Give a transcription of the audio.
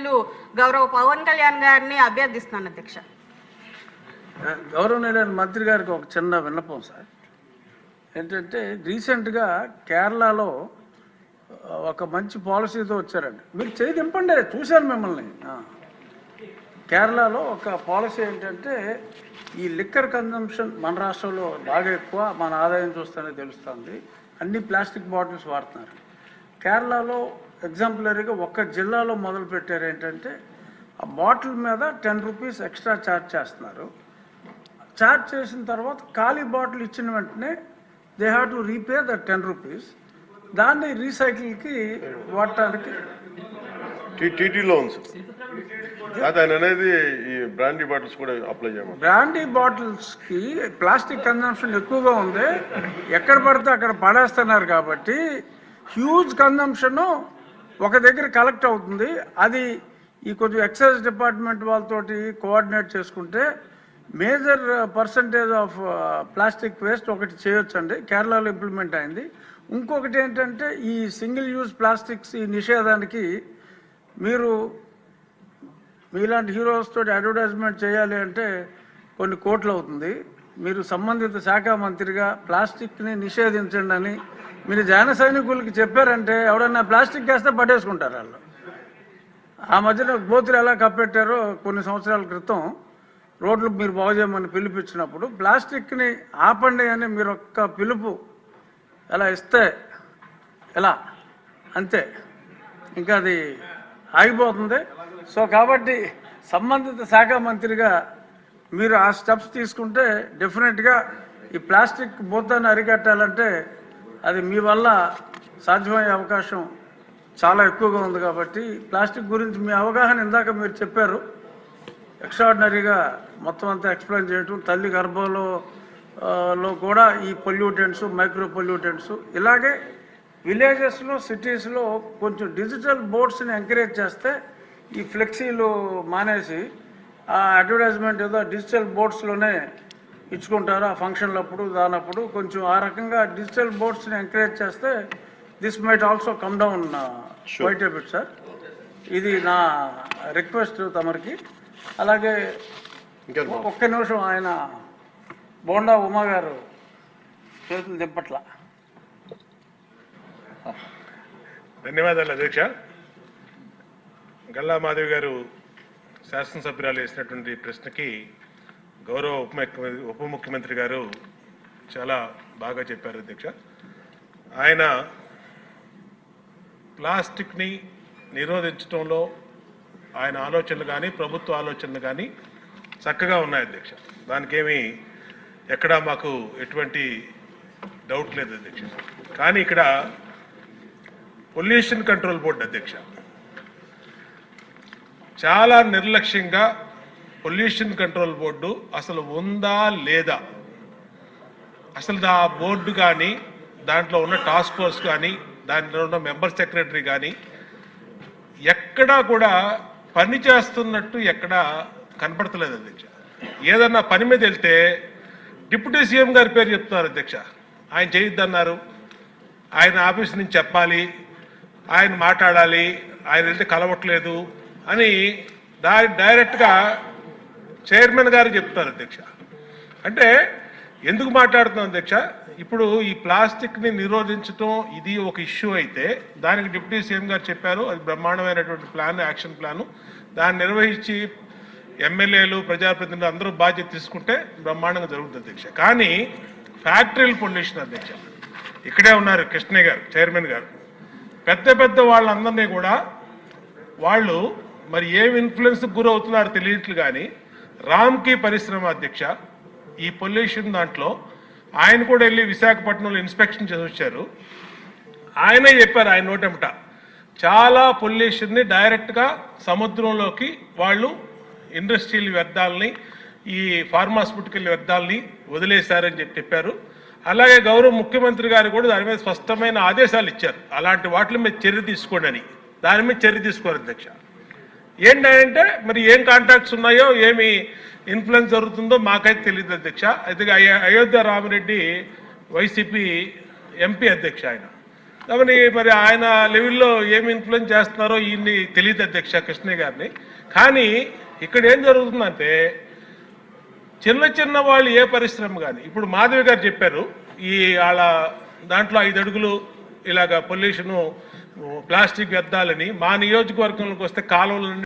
శాసనసభ్యులు గౌరవ పవన్ కళ్యాణ్ గారిని అభ్యర్థిస్తున్నాను అధ్యక్ష. గౌరవనీయులైన మంత్రి గారికి ఒక చిన్న విన్నపం సార్. ఏంటంటే రీసెంట్గా కేరళలో ఒక మంచి పాలసీతో వచ్చారండి. మీరు చేయి దింపండి, చూశాను మిమ్మల్ని. కేరళలో ఒక పాలసీ ఏంటంటే ఈ లిక్కర్ కన్జంప్షన్ మన రాష్ట్రంలో బాగా ఎక్కువ, మన ఆదాయం చూస్తేనే తెలుస్తుంది. అన్ని ప్లాస్టిక్ బాటిల్స్ వాడుతున్నారు. కేరళలో ఎగ్జాంపులరీగా ఒక్క జిల్లాలో మొదలు పెట్టారు. ఏంటంటే ఆ బాటిల్ మీద 10 రూపీస్ ఎక్స్ట్రా ఛార్జ్ చేస్తున్నారు. ఛార్జ్ చేసిన తర్వాత ఖాళీ బాటిల్ ఇచ్చిన వెంటనే they have to repay the 10 rupees. దాన్ని రీసైకిల్కి వాడటానికి టీటీలో ఉంది సార్. అనేది ఈ బ్రాండీ బాటిల్స్ కూడా అప్లై చేయమని. బ్రాండీ బాటిల్స్కి ప్లాస్టిక్ కన్జంప్షన్ ఎక్కువగా ఉంది. ఎక్కడ పడితే అక్కడ పడేస్తున్నారు కాబట్టి హ్యూజ్ కన్జంప్షను ఒక దగ్గర కలెక్ట్ అవుతుంది. అది ఈ కొంచెం ఎక్సైజ్ డిపార్ట్మెంట్ వాళ్ళతోటి కోఆర్డినేట్ చేసుకుంటే major percentage of plastic waste ఒకటి చేయొచ్చండి. కేరళలో ఇంప్లిమెంట్ అయింది. ఇంకొకటి ఏంటంటే ఈ సింగిల్ యూజ్ ప్లాస్టిక్స్ ఈ నిషేధానికి మీరు మీలాంటి హీరోస్ తోటి అడ్వర్టైజ్మెంట్ చేయాలి అంటే కొన్ని కోట్లు అవుతుంది. మీరు సంబంధిత శాఖ మంత్రిగా ప్లాస్టిక్ని నిషేధించండి అని మీరు జన సైనికులకి చెప్పారంటే ఎవడన్నా ప్లాస్టిక్ వేస్తే పట్టేసుకుంటారు వాళ్ళు. ఆ మధ్యన బోతులు ఎలా కప్పెట్టారో కొన్ని సంవత్సరాల క్రితం రోడ్లు మీరు బాగు చేయమని పిలిపించినప్పుడు ప్లాస్టిక్ని ఆపండి అని మీరు ఒక్క పిలుపు ఎలా ఇస్తే ఎలా అంతే, ఇంకా అది ఆగిపోతుంది. సో కాబట్టి సంబంధిత శాఖ మంత్రిగా మీరు ఆ స్టెప్స్ తీసుకుంటే డెఫినెట్గా ఈ ప్లాస్టిక్ భూతాన్ని అరికట్టాలంటే అది మీ వల్ల సాధ్యమయ్యే అవకాశం చాలా ఎక్కువగా ఉంది. కాబట్టి ప్లాస్టిక్ గురించి మీ అవగాహన ఇందాక మీరు చెప్పారు. ఎక్స్ట్రాడినరీగా మొత్తం అంతా ఎక్స్ప్లెయిన్ చేయటం, తల్లి గర్భంలో కూడా ఈ పొల్యూటెంట్స్, మైక్రో పొల్యూటెంట్స్, ఇలాగే విలేజెస్లో సిటీస్లో కొంచెం డిజిటల్ బోర్డ్స్ని ఎంకరేజ్ చేస్తే ఈ ఫ్లెక్సీలు మానేసి ఆ అడ్వర్టైజ్మెంట్ ఏదో డిజిటల్ బోర్డ్స్లోనే ఇచ్చుకుంటారు. ఆ ఫంక్షన్లప్పుడు దానప్పుడు కొంచెం ఆ రకంగా డిజిటల్ బోర్డ్స్ని ఎంకరేజ్ చేస్తే this might also come down quite a bit sir. ఇది నా రిక్వెస్ట్ తమరికి. అలాగే ఒక్క నిమిషం, ఆయన బోండా ఉమా గారు చేతులు దింపట్ల. ధన్యవాదాలు అధ్యక్ష. గల్లా మాధవి గారు శాసనసభ్యురాలు వేసినటువంటి ప్రశ్నకి గౌరవ ఉప ముఖ్యమంత్రి గారు చాలా బాగా చెప్పారు అధ్యక్ష. ఆయన ప్లాస్టిక్ని నిరోధించడంలో ఆయన ఆలోచనలు కానీ ప్రభుత్వ ఆలోచనలు కానీ చక్కగా ఉన్నాయి అధ్యక్ష. దానికేమీ ఎక్కడా మాకు ఎటువంటి డౌట్ లేదు అధ్యక్ష. కానీ ఇక్కడ పొల్యూషన్ కంట్రోల్ బోర్డు అధ్యక్ష చాలా నిర్లక్ష్యంగా పొల్యూషన్ కంట్రోల్ బోర్డు అసలు ఉందా లేదా, అసలు ఆ బోర్డు కానీ దాంట్లో ఉన్న టాస్క్ ఫోర్స్ కానీ దాంట్లో ఉన్న మెంబర్ సెక్రటరీ కానీ ఎక్కడా కూడా పని చేస్తున్నట్టు ఎక్కడా కనపడతలేదు అధ్యక్ష. ఏదన్నా పని మీద వెళ్తే డిప్యూటీ సీఎం గారి పేరు చెప్తున్నారు అధ్యక్ష. ఆయన చేయొద్దన్నారు, ఆయన ఆఫీస్ నుంచి చెప్పాలి, ఆయన మాట్లాడాలి, ఆయన వెళ్తే కలవట్లేదు అని డైరెక్ట్గా చైర్మన్ గారు చెప్తారు అధ్యక్ష. అంటే ఎందుకు మాట్లాడుతున్నాం అధ్యక్ష, ఇప్పుడు ఈ ప్లాస్టిక్ని నిరోధించడం ఇది ఒక ఇష్యూ అయితే దానికి డిప్యూటీ సీఎం గారు చెప్పారు, అది బ్రహ్మాండమైనటువంటి ప్లాన్, యాక్షన్ ప్లాను. దాన్ని నిర్వహించి ఎమ్మెల్యేలు, ప్రజాప్రతినిధులు అందరూ బాధ్యత తీసుకుంటే బ్రహ్మాండంగా జరుగుతుంది అధ్యక్ష. కానీ ఫ్యాక్టరీల పొల్యూషన్ అధ్యక్ష, ఇక్కడే ఉన్నారు కృష్ణయ్య గారు, చైర్మన్ గారు, పెద్ద పెద్ద వాళ్ళందరినీ కూడా వాళ్ళు మరి ఏం ఇన్ఫ్లుయెన్స్కి గురవుతున్నారు తెలియట్లు. కానీ రామ్కి పరిశ్రమ అధ్యక్ష ఈ పొల్యూషన్ దాంట్లో ఆయన కూడా వెళ్ళి విశాఖపట్నంలో ఇన్స్పెక్షన్ చేసి వచ్చారు. ఆయనే చెప్పారు ఆయన నోటెంట చాలా పొల్యూషన్ని డైరెక్ట్గా సముద్రంలోకి వాళ్ళు ఇండస్ట్రియల్ వ్యర్థాలని, ఈ ఫార్మాస్యూటికల్ వ్యర్థాలని వదిలేశారని చెప్పారు. అలాగే గౌరవ ముఖ్యమంత్రి గారు కూడా దాని మీద స్పష్టమైన ఆదేశాలు ఇచ్చారు, అలాంటి వాటి మీద చర్య తీసుకోండి అని. దాని మీద చర్య తీసుకోరు అధ్యక్ష. ఏంటంటే మరి ఏం కాంటాక్ట్స్ ఉన్నాయో, ఏమి ఇన్ఫ్లుయెన్స్ జరుగుతుందో మాకైతే తెలియదు అధ్యక్ష. అయితే అయోధ్య రామిరెడ్డి వైసీపీ ఎంపీ అధ్యక్ష, కాబట్టి మరి ఆయన లెవెల్లో ఏమి ఇన్ఫ్లుయెన్స్ చేస్తున్నారో ఈయన్ని తెలియదు అధ్యక్ష కృష్ణయ్య గారిని. కానీ ఇక్కడ ఏం జరుగుతుందంటే చిన్న చిన్న వాళ్ళు ఏ పరిశ్రమ కానీ ఇప్పుడు మాధవి గారు చెప్పారు ఈ వాళ్ళ దాంట్లో 5 అడుగులు ఇలాగ పొల్యూషను ప్లాస్టిక్ వ్యర్థాలని మా నియోజకవర్గంలోకి వస్తే కాలువలు